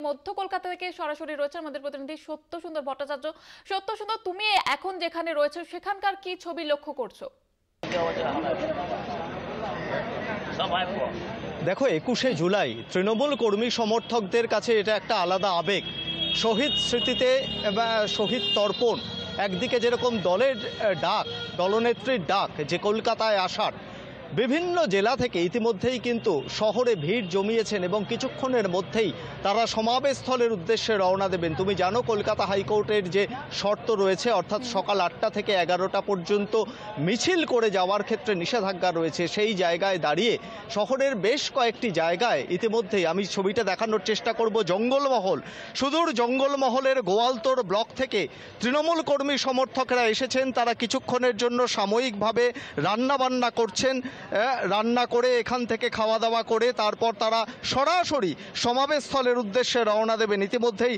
মধ্য কলকাতা থেকে সরাসরি রয়েছে আমাদের প্রতিনিধি সত্য সুন্দর ভট্টাচার্য। সত্য সুন্দর, তুমি এখন যেখানে রয়েছে সেখানকার কি ছবি লক্ষ্য করছো? দেখো, 21শে জুলাই তৃণমূল কর্মী সমর্থকদের কাছে এটা একটা আলাদা আবেগ। শহীদ স্মৃতিতে শহীদ তর্পণ, একদিকে যেরকম দলের ডাক, দলনেত্রীর ডাক যে কলকাতায় আসার, বিভিন্ন জেলা থেকে ইতিমধ্যেই কিন্তু শহরে ভিড় জমিয়েছেন এবং কিছুক্ষণের মধ্যেই তারা সমাবেশস্থলের উদ্দেশ্যে রওনা দেবেন। তুমি জানো কলকাতা হাইকোর্টের যে শর্ত রয়েছে, অর্থাৎ সকাল 8টা থেকে 11টা পর্যন্ত মিছিল করে যাওয়ার ক্ষেত্রে নিষেধাজ্ঞা রয়েছে। সেই জায়গায় দাঁড়িয়ে শহরের বেশ কয়েকটি জায়গায় ইতিমধ্যেই আমি ছবিটা দেখানোর চেষ্টা করব। জঙ্গলমহল, সুদূর জঙ্গলমহলের গোয়ালতোড় ব্লক থেকে তৃণমূল কর্মী সমর্থকরা এসেছেন। তারা কিছুক্ষণের জন্য সাময়িকভাবে রান্নাবান্না করছেন, রান্না করে এখান থেকে খাওয়া দাওয়া করে তারপর তারা সরাসরি সমাবেশস্থলের উদ্দেশ্যে রওনা দেবেন। ইতিমধ্যেই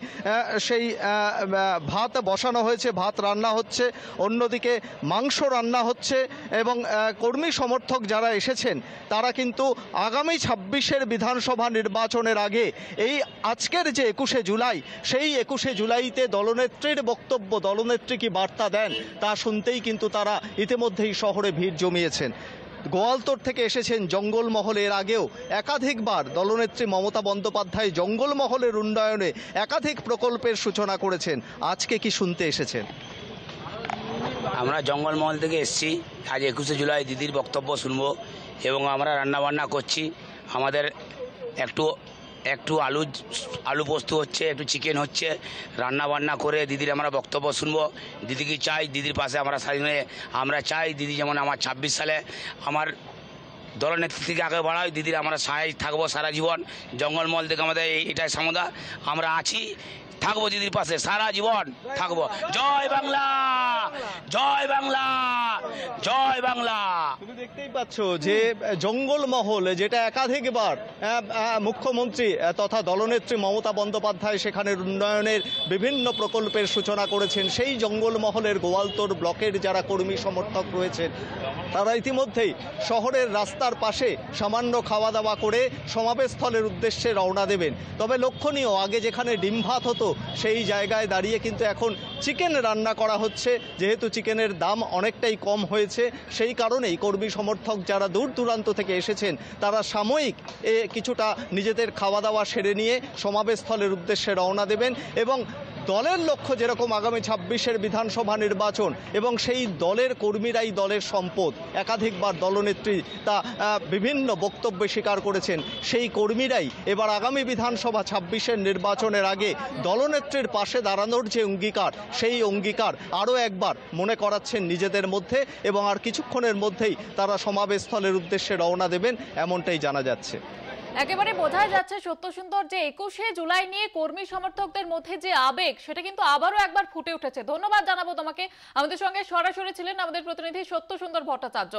সেই ভাত বসানো হয়েছে, ভাত রান্না হচ্ছে, অন্যদিকে মাংস রান্না হচ্ছে এবং কর্মী সমর্থক যারা এসেছেন তারা কিন্তু আগামী 26-এর বিধানসভা নির্বাচনের আগে এই আজকের যে 21শে জুলাই, সেই 21শে জুলাইতে দলনেত্রীর বক্তব্য, দলনেত্রী কি বার্তা দেন তা শুনতেই কিন্তু তারা ইতিমধ্যেই শহরে ভিড় জমিয়েছেন। গোয়ালতোড় থেকে এসেছেন জঙ্গলমহলের আগেও একাধিকবার দলনেত্রী মমতা বন্দ্যোপাধ্যায় জঙ্গলমহলের উন্নয়নে একাধিক প্রকল্পের সূচনা করেছেন। আজকে কি শুনতে এসেছেন? আমরা জঙ্গলমহল থেকে এসেছি, আজ 21শে জুলাই দিদির বক্তব্য শুনবো এবং আমরা রান্নাবান্না করছি। আমাদের একটু আলু পোস্ত হচ্ছে, একটু চিকেন হচ্ছে, রান্না বান্না করে দিদির আমরা বক্তব্য শুনবো। দিদিকে চাই, দিদির পাশে আমরা সামনে আমরা চাই দিদি যেমন আমার 26 সালে আমার দলনেত্রী থেকে আগে বাড়াই, দিদির আমরা সাহায্য থাকবো সারা জীবন। জঙ্গলমহল থেকে আমাদের এটাই সমদা, আমরা আছি, থাকবো দিদির পাশে সারা জীবন থাকবো। জয় বাংলা, জয় বাংলা, জয় বাংলা। তুমি দেখতেই পাচ্ছ যে জঙ্গলমহল, যেটা একাধিকবার মুখ্যমন্ত্রী তথা দলনেত্রী মমতা বন্দ্যোপাধ্যায় সেখানের উন্নয়নের বিভিন্ন প্রকল্পের সূচনা করেছেন, সেই জঙ্গলমহলের গোয়ালতোড় ব্লকের যারা কর্মী সমর্থক রয়েছেন তারা ইতিমধ্যেই শহরের রাস্তার পাশে সামান্য খাওয়া দাওয়া করে সমাবেশস্থলের উদ্দেশ্যে রওনা দেবেন। তবে লক্ষণীয়, আগে যেখানে ডিম ভাত হতো সেই জায়গায় দাঁড়িয়ে কিন্তু এখন চিকেন রান্না করা হচ্ছে। যেহেতু চিকেনের দাম অনেকটাই কম হয়েছে, সেই কারণেই কর্মী সমর্থক যারা দূর দূরান্ত থেকে এসেছেন তারা সাময়িক কিছুটা নিজেদের খাওয়া দাওয়া সেরে নিয়ে সমাবেশস্থলের উদ্দেশ্যে রওনা দেবেন এবং দলের লক্ষ্য যেরকম আগামী 26-এর বিধানসভা নির্বাচন এবং সেই দলের কর্মীরাই দলের সম্পদ, একাধিকবার দলনেত্রী তা বিভিন্ন বক্তব্যে স্বীকার করেছেন। সেই কর্মীরাই এবার আগামী বিধানসভা 26-এর নির্বাচনের আগে দলনেত্রীর পাশে দাঁড়ানোর যে অঙ্গীকার, সেই অঙ্গীকার আরও একবার মনে করাচ্ছেন নিজেদের মধ্যে এবং আর কিছুক্ষণের মধ্যেই তারা সমাবেশস্থলের উদ্দেশ্যে রওনা দেবেন, এমনটাই জানা যাচ্ছে। একেবারে বোঝাই যাচ্ছে সত্য সুন্দর যে 21শে জুলাই নিয়ে কর্মী সমর্থকদের মধ্যে যে আবেগ, সেটা কিন্তু আবারও একবার ফুটে উঠেছে। ধন্যবাদ জানাবো তোমাকে। আমাদের সঙ্গে সরাসরি ছিলেন আমাদের প্রতিনিধি সত্য সুন্দর ভট্টাচার্য।